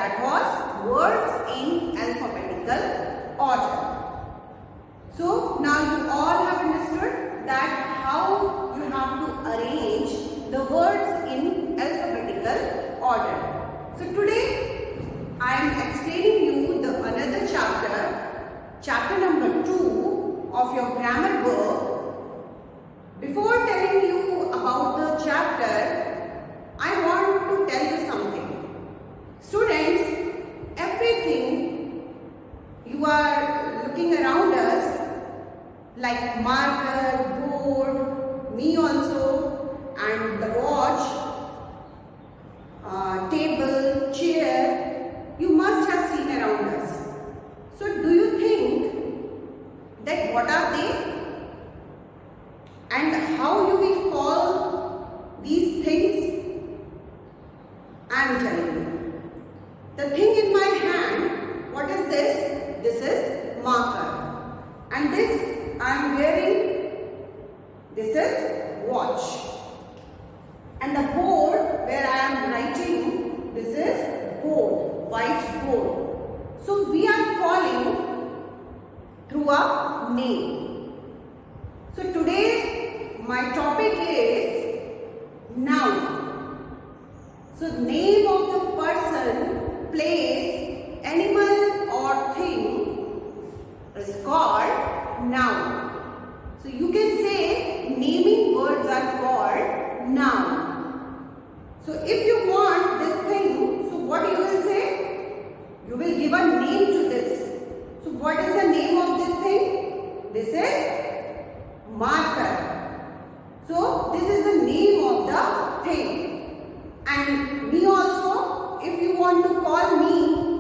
that was words in alphabetical order. So now you all have understood that how you have to arrange the words in alphabetical order. So today I am explaining you the another chapter number 2 of your grammar book. Before telling you about the chapter, I want to tell you something. Students, everything you are looking around us like marker, board, me also, and the watch, table, chair, you must have seen around us. So do you think that what are they and how you will call these things? I am telling you. The thing in my hand, what is this? This is marker. And this I am wearing, this is watch. And the board where I am writing, this is board, white board. So we are calling through a name. So today my topic is noun. So name of the person, place, animal or thing is called noun. So you can say naming words are called noun. So if you want this thing, so what you will say? You will give a name to this. So what is the name of this thing? This is marker. So this is the name of the thing. And me also, if you want to call me,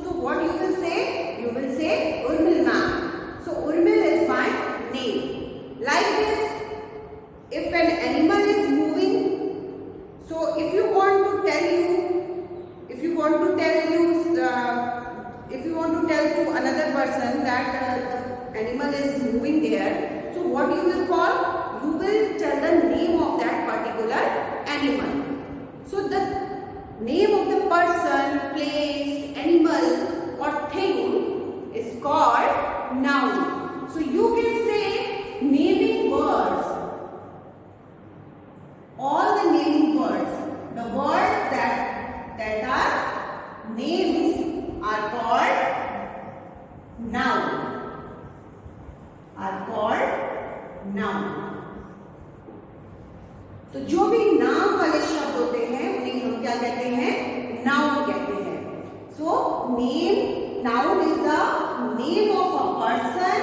so what you will say? You will say Urmil ma'am. So Urmil is my name. Like this, if an animal is moving, so if you want to tell to another person that the animal is moving there, so what you will call? You will tell the name of that particular animal. So the name of the person, place, animal or thing is called noun. So you can say naming words. All the naming words, the words that are names are called noun. तो जो भी नाम वाले शब्द होते हैं उन्हें हम क्या कहते हैं? नाउन कहते हैं. So name, noun is the name of a person,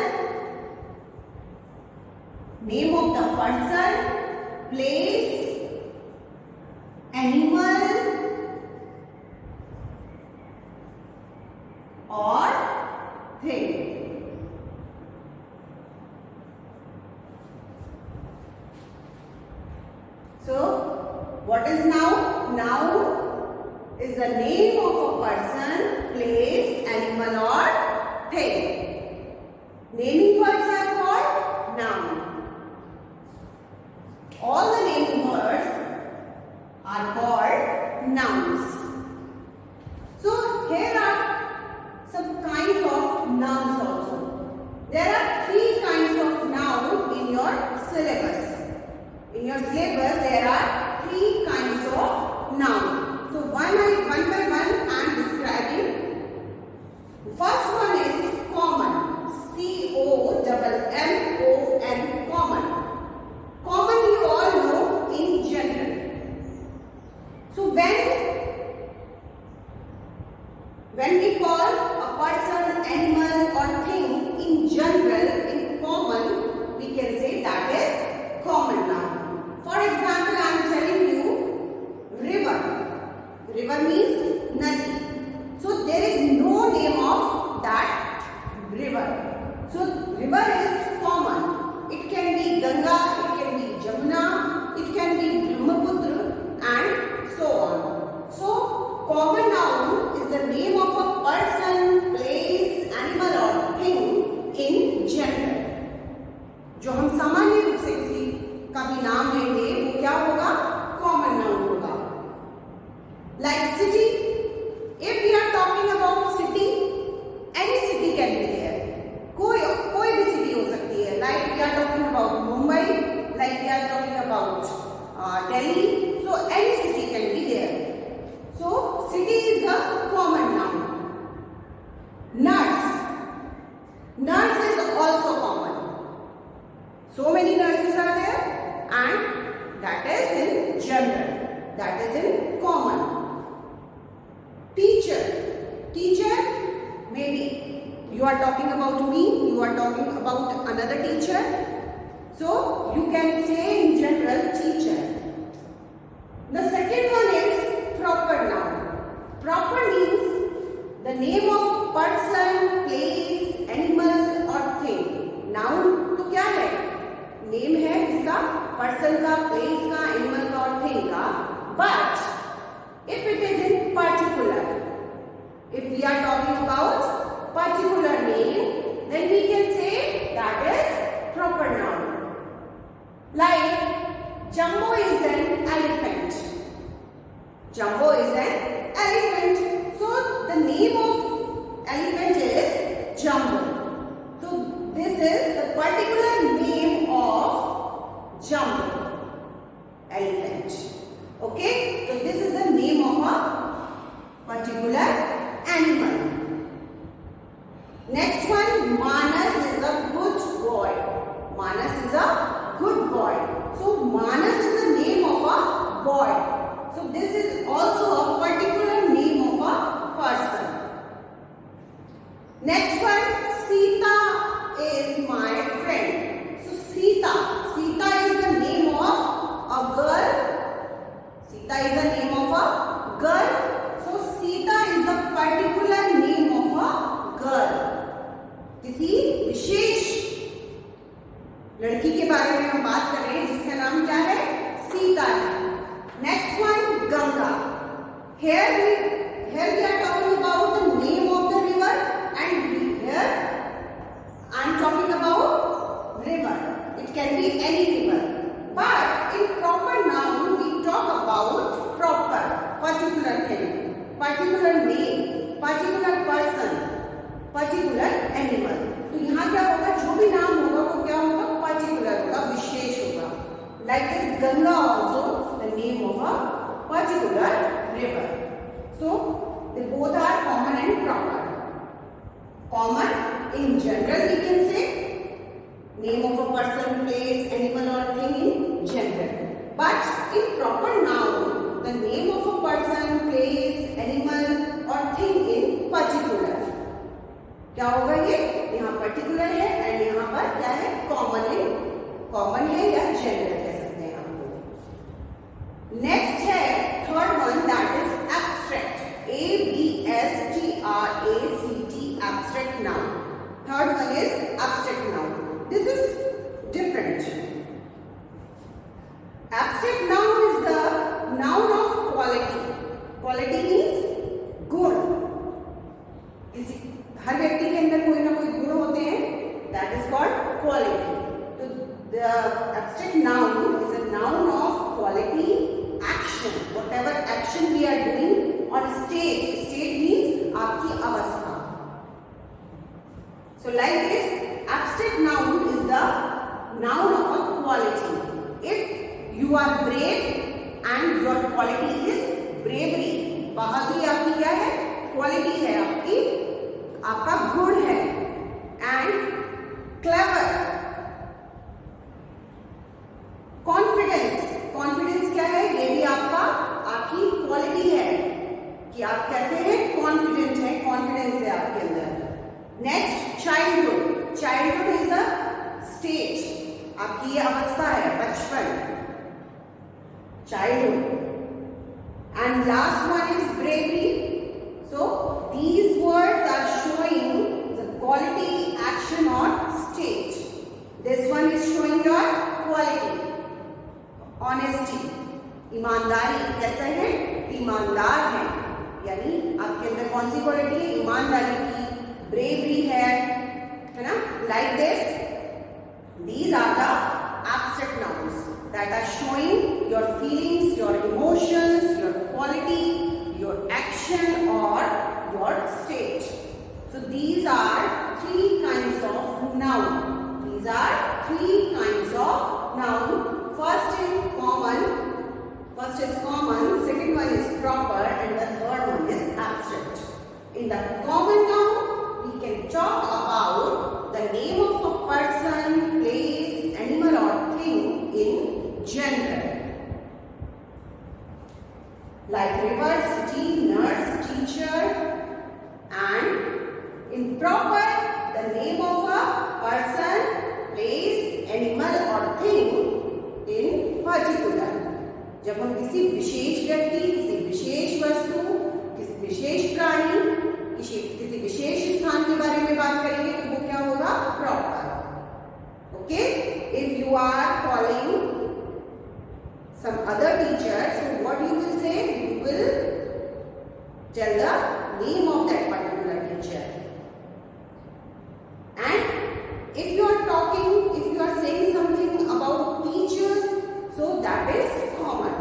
place, animal or thing. So what is noun? Noun is the name of a person, place, animal or thing. Naming words are called noun. All the naming words are called nouns. So here are some kinds of nouns also. There are 3 kinds of noun in your syllabus. In your syllabus there are 3 kinds of noun. So one by one I am describing. First one is common. C-O-M-M-O-N, common. Common you all know in general. So when we call a person, animal or thing in general, in common, we can say that is common noun. For example, I am telling you river. River means nadi. So there is no name of that river. So river is common. It can be Ganga, it can be Jamuna, it can be Brahmaputra and so on. So common noun is the name of a person, place, animal or thing in general. जो हम सामान्य रूप से किसी का भी नाम लेंगे वो क्या होगा? कॉमन नाउन होगा. Like city, if we are talking are talking about me, you are talking about another teacher. So you can say in general teacher. The second one is proper noun. Proper means the name of person, place, animal or thing. Noun तो क्या है? Name है इसका person का, place का, animal का और thing का. But if it is in particular, if we are talking about particular name, then we can say that is proper noun. Like Jumbo is an elephant. Jumbo is an elephant. So the name of elephant is Jumbo. So this is the particular name of Jumbo, elephant. Okay? So this is the name of a particular animal. Next one, Manas is a good boy. Manas is a good boy. So Manas is the name of a boy. So this is also a particular name of a person. Next one, Sita is my friend. So Sita is the name of a girl. Sita is the name of a girl. So Sita is the particular name of a girl. किसी विशेष लड़की के बारे में हम बात कर रहे हैं जिसका नाम क्या है? सीता है. Next one, Ganga. Here we are talking about the name of the river, and here I am talking about river. It can be any river. But in proper noun we talk about proper, particular thing, particular name, particular person, particular animal. तो यहाँ क्या होगा? जो भी नाम होगा वो क्या होगा? Particular होगा, विशेष होगा. Like this Ganga also the name of a particular river. So they both are common and proper. Common in general we can say name of a person, place, animal or thing in general. But in proper noun the name of a person, place, animal or thing in particular. क्या होगा ये? यहाँ particular है and यहाँ पर क्या है? common है या general कह सकते हैं आपको. Next है third one, that is abstract. ABSTRACT, abstract noun. Third one is abstract noun. This is different. Abstract noun is the noun of quality. Quality means गुण. हर व्यक्ति के अंदर कोई ना कोई गुण होते हैं. That is called quality. So the abstract noun is a noun of quality, action. Whatever action we are doing on stage. Stage means आपकी अवस्था. So like this, abstract noun is the noun of a quality. If you are brave and your quality is bravery, बहादुरी आपकी क्या है? Quality है आपकी, आपका गुण है. And clever, confidence क्या है? ये भी आपकी क्वालिटी है कि आप कैसे हैं? कॉन्फिडेंट है, कॉन्फिडेंस है आपके अंदर. Next, childhood is a stage. आपकी ये अवस्था है, बचपन, childhood. And last one is bravery. So these words are showing the quality, action on stage. This one is showing your quality. Honesty, ईमानदारी. कैसा है? ईमानदार है. यानी आपके अंदर कौन सी क्वालिटी है? ईमानदारी की. ब्रेवरी है ना? Like this, these are the abstract nouns that are showing your feelings, your emotions, your quality, your action or your stage. So these are three kinds of noun. These are three kinds of noun. First is common, second one is proper and the third one is abstract. In the common noun we can talk about the name of a person, place, animal or thing in general. Like river, city, nurse, teacher. And in proper the name of a person, place, animal or thing in particular. जब हम किसी विशेष व्यक्ति, किसी विशेष वस्तु, किसी विशेष प्राणी, किसी विशेष स्थान के बारे में बात करेंगे तो वो क्या होगा? Proper. Okay? If you are calling some other teacher, so what you will say? You will tell the name of that particular teacher. And if you are talking, if you are saying something about teachers, so that is common.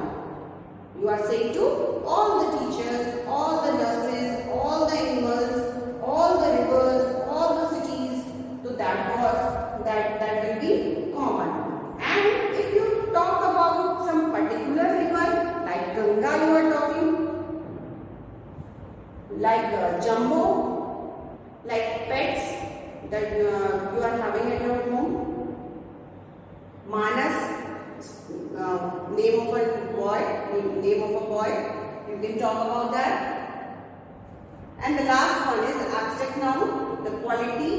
You are saying to all the teachers, all the nurses, all the animals, all the rivers, all the cities, so that will be common. And if you talk about some particular river, like Ganga you are talking, like Jumbo, like pets that you are having at your home, Manas, name of a boy, you can talk about that. And the last one is abstract noun, the quality,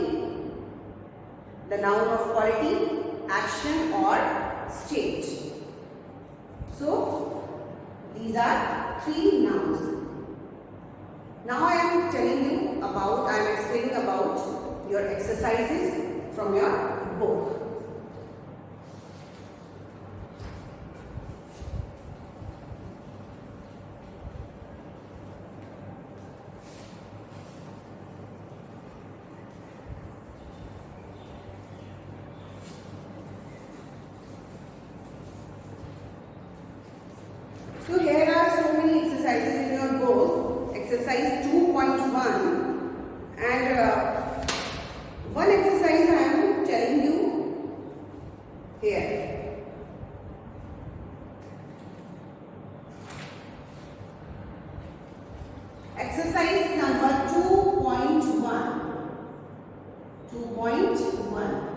the noun of quality, action or state. So these are 3 nouns. Now I am explaining about your exercises from your book. So here are so many exercises in your book. Exercise 2.1 and one exercise I am telling you here. Exercise number 2.1. 2.1.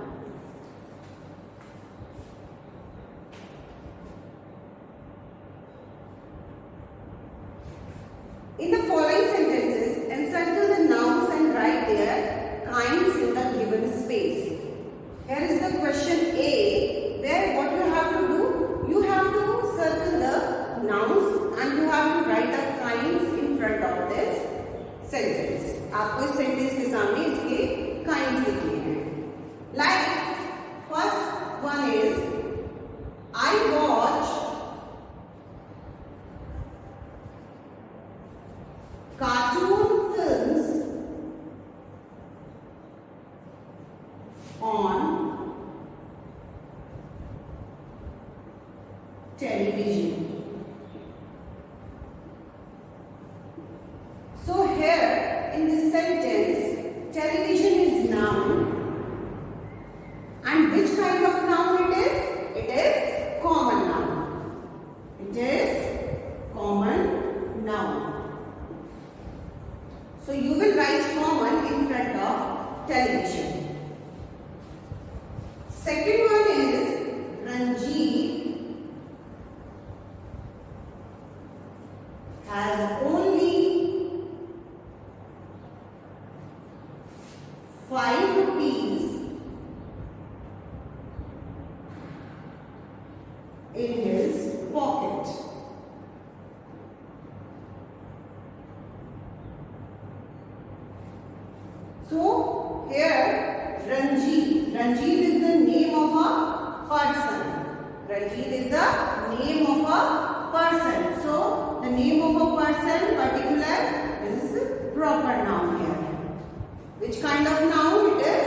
In the following sentences, encircle the nouns and write their kinds in the given space. Here is the question A, where what you have to do? You have to circle the nouns and you have to write the kinds in front of this sentence. आपको इस sentence के सामने इसके kinds लिखने हैं. Like first one is I watch cartoon films on television. So here in this sentence, television is noun. And which kind of noun it is? It is common noun. It is common noun. So you will write common in front of television. Second one is Ranjit has only 5 rupees in his pocket. So here Ranjit is the name of a person. Ranjit is the name of a person. So the name of a person particular is proper noun here. Which kind of noun? It is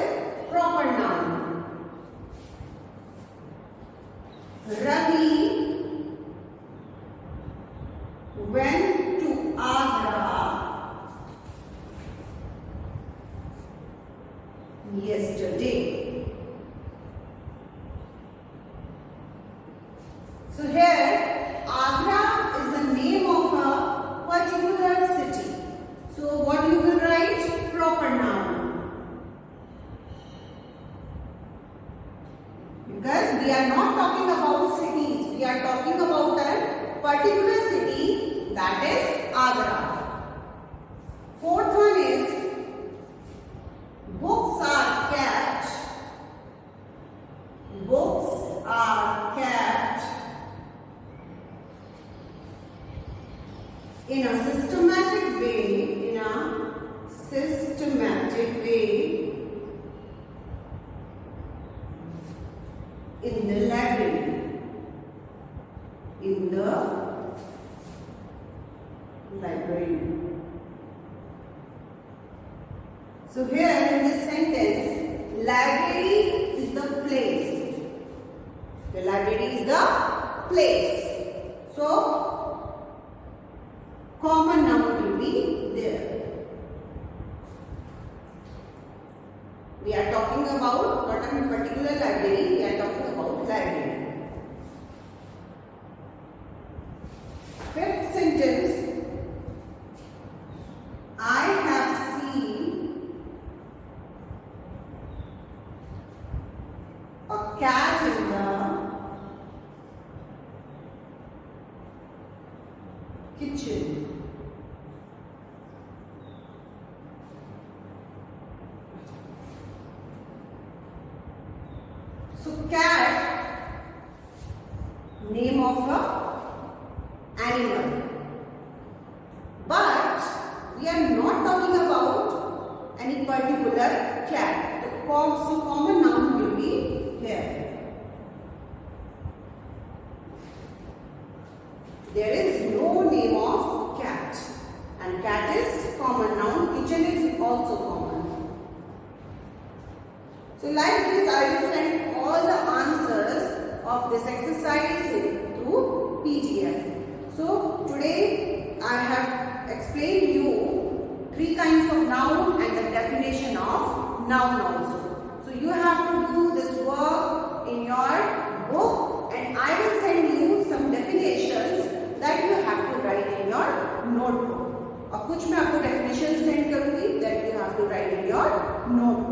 proper noun. Ravi went to Agra yesterday. So here Agra is the name of a particular city. So what you will write? Proper noun. Because we are not talking about cities. We are talking about a particular city, that is Agra. Fourth one is books are in a systematic way, in the library, So here in this sentence, library is the place. The library is the place. So common noun will be there. We are talking about not a particular library, we are talking about library. Fifth sentence, I have seen a cat in the kitchen. So cat, name of a animal. But we are not talking about any particular cat. So common noun will be here. There is no name of cat. And cat is common noun. Kitchen is also common. So like this, I will send all the answers of this exercise through PDF. So today I have explained you 3 kinds of noun and the definition of noun also. So you have to do this work in your book and I will send you some definitions that you have to write in your notebook. और कुछ मैं आपको definition send करूँगी that you have to write in your notebook.